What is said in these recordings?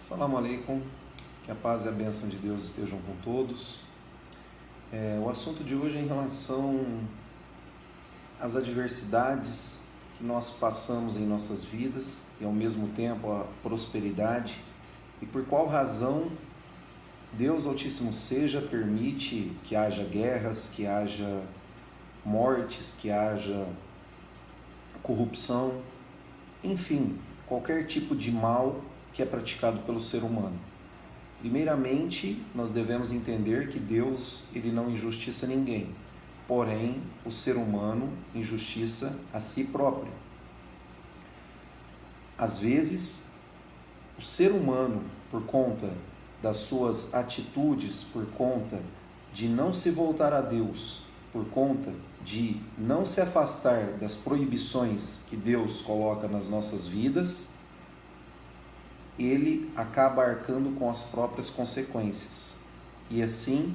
Assalamu alaikum, que a paz e a bênção de Deus estejam com todos. O assunto de hoje é em relação às adversidades que nós passamos em nossas vidas e ao mesmo tempo a prosperidade, e por qual razão Deus Altíssimo Seja permite que haja guerras, que haja mortes, que haja corrupção, enfim, qualquer tipo de mal que é praticado pelo ser humano. Primeiramente, nós devemos entender que Deus, ele não injustiça ninguém, porém, o ser humano injustiça a si próprio. Às vezes, o ser humano, por conta das suas atitudes, por conta de não se voltar a Deus, por conta de não se afastar das proibições que Deus coloca nas nossas vidas, ele acaba arcando com as próprias consequências. E assim,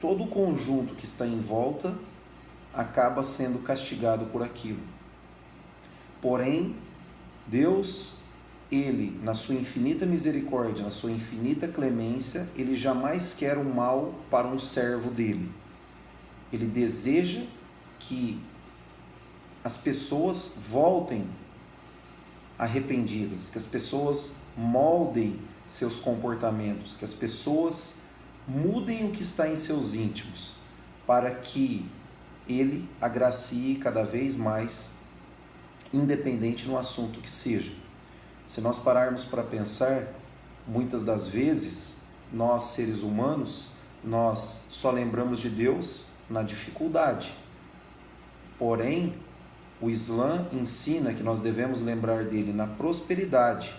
todo o conjunto que está em volta acaba sendo castigado por aquilo. Porém, Deus, ele, na sua infinita misericórdia, na sua infinita clemência, ele jamais quer o mal para um servo dele. Ele deseja que as pessoas voltem arrependidas, que as pessoas moldem seus comportamentos, que as pessoas mudem o que está em seus íntimos, para que ele agracie cada vez mais, independente no assunto que seja. Se nós pararmos para pensar, muitas das vezes, nós seres humanos, nós só lembramos de Deus na dificuldade. Porém, o Islã ensina que nós devemos lembrar dele na prosperidade,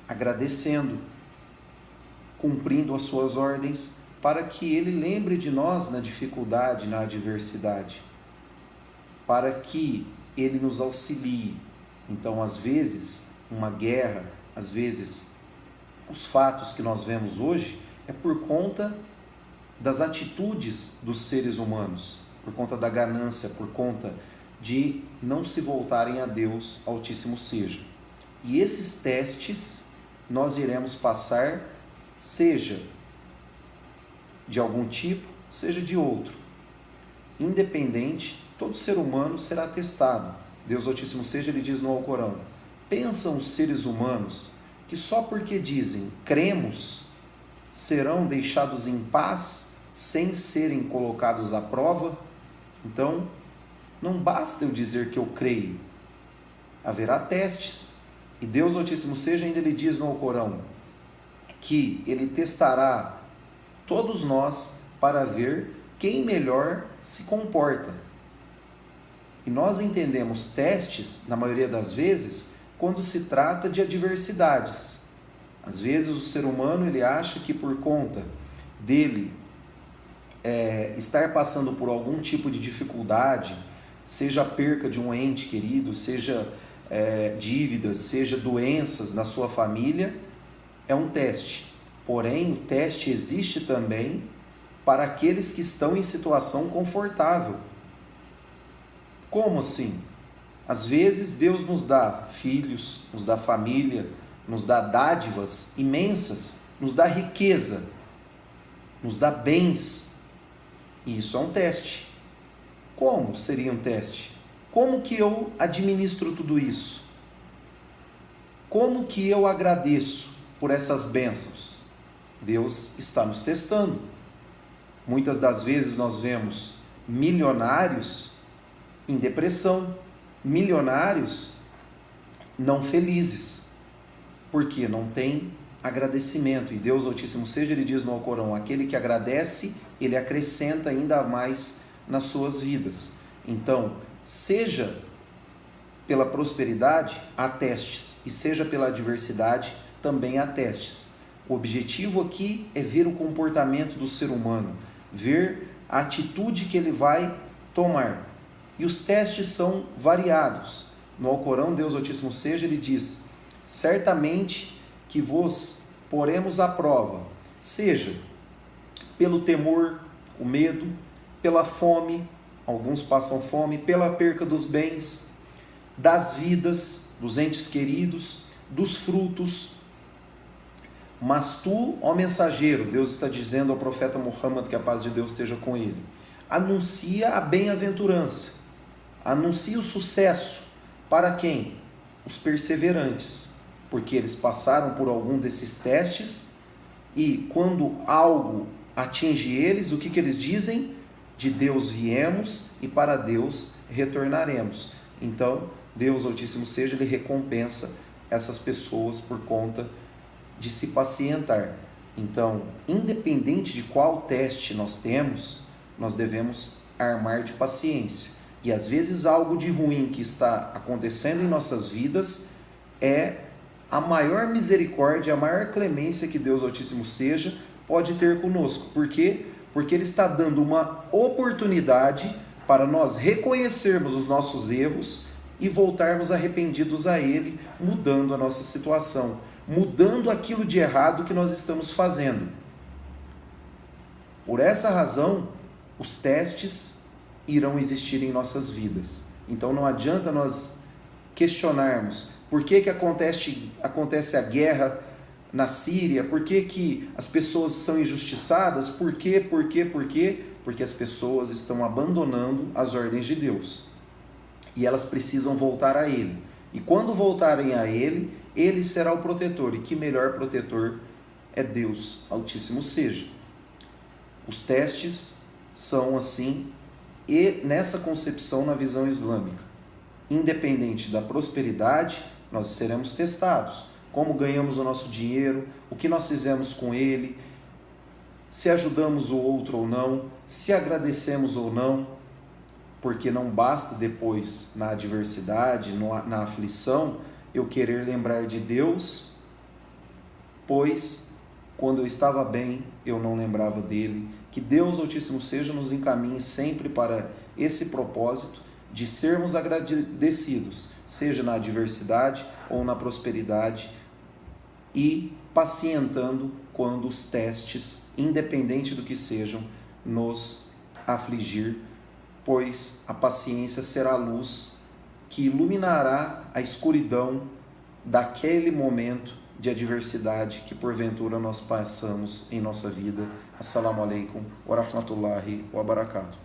agradecendo, cumprindo as suas ordens, para que ele lembre de nós na dificuldade, na adversidade, para que ele nos auxilie. Então, às vezes, uma guerra, às vezes, os fatos que nós vemos hoje é por conta das atitudes dos seres humanos, por conta da ganância, por conta de não se voltarem a Deus Altíssimo Seja. E esses testes nós iremos passar, seja de algum tipo, seja de outro. Independente, todo ser humano será testado. Deus Altíssimo Seja, ele diz no Alcorão: pensam os seres humanos que só porque dizem cremos, serão deixados em paz sem serem colocados à prova? Então, não basta eu dizer que eu creio, haverá testes. E Deus Altíssimo Seja, ainda ele diz no Alcorão que ele testará todos nós para ver quem melhor se comporta. E nós entendemos testes, na maioria das vezes, quando se trata de adversidades. Às vezes o ser humano ele acha que por conta dele estar passando por algum tipo de dificuldade, seja a perca de um ente querido, seja dívidas, seja doenças na sua família, é um teste. Porém, o teste existe também para aqueles que estão em situação confortável. Como assim? Às vezes Deus nos dá filhos, nos dá família, nos dá dádivas imensas, nos dá riqueza, nos dá bens. E isso é um teste. Como seria um teste? Como que eu administro tudo isso? Como que eu agradeço por essas bênçãos? Deus está nos testando. Muitas das vezes nós vemos milionários em depressão, milionários não felizes, porque não tem agradecimento. E Deus Altíssimo Seja, ele diz no Alcorão: aquele que agradece, ele acrescenta ainda mais nas suas vidas. Então, seja pela prosperidade, há testes, e seja pela adversidade, também há testes. O objetivo aqui é ver o comportamento do ser humano, ver a atitude que ele vai tomar. E os testes são variados. No Alcorão, Deus Altíssimo Seja, ele diz: certamente que vos poremos à prova, seja pelo temor, o medo, pela fome, alguns passam fome, pela perca dos bens, das vidas, dos entes queridos, dos frutos, Mas tu, ó mensageiro, Deus está dizendo ao profeta Muhammad, que a paz de Deus esteja com ele, anuncia a bem-aventurança, anuncia o sucesso. Para quem? Os perseverantes, porque eles passaram por algum desses testes e quando algo atinge eles, o que eles dizem? De Deus viemos e para Deus retornaremos. Então, Deus Altíssimo seja, ele recompensa essas pessoas por conta de se pacientar. Então, independente de qual teste nós temos, nós devemos armar de paciência. E às vezes algo de ruim que está acontecendo em nossas vidas é a maior misericórdia, a maior clemência que Deus Altíssimo seja pode ter conosco. Por quê? Porque Ele está dando uma oportunidade para nós reconhecermos os nossos erros e voltarmos arrependidos a Ele, mudando a nossa situação, mudando aquilo de errado que nós estamos fazendo. Por essa razão, os testes irão existir em nossas vidas. Então não adianta nós questionarmos por que acontece a guerra na Síria, por que as pessoas são injustiçadas, por quê? Porque as pessoas estão abandonando as ordens de Deus. E elas precisam voltar a Ele. E quando voltarem a Ele, Ele será o protetor. E que melhor protetor é Deus Altíssimo seja. Os testes são assim, e nessa concepção na visão islâmica. Independente da prosperidade, nós seremos testados. Como ganhamos o nosso dinheiro, o que nós fizemos com ele, se ajudamos o outro ou não, se agradecemos ou não, porque não basta depois, na adversidade, na aflição, eu querer lembrar de Deus, pois quando eu estava bem, eu não lembrava dele. Que Deus Altíssimo seja, nos encaminhe sempre para esse propósito de sermos agradecidos, seja na adversidade ou na prosperidade, e pacientando quando os testes, independente do que sejam, nos afligir, pois a paciência será a luz que iluminará a escuridão daquele momento de adversidade que porventura nós passamos em nossa vida. Assalamu alaikum wa rahmatullahi wa barakatuh.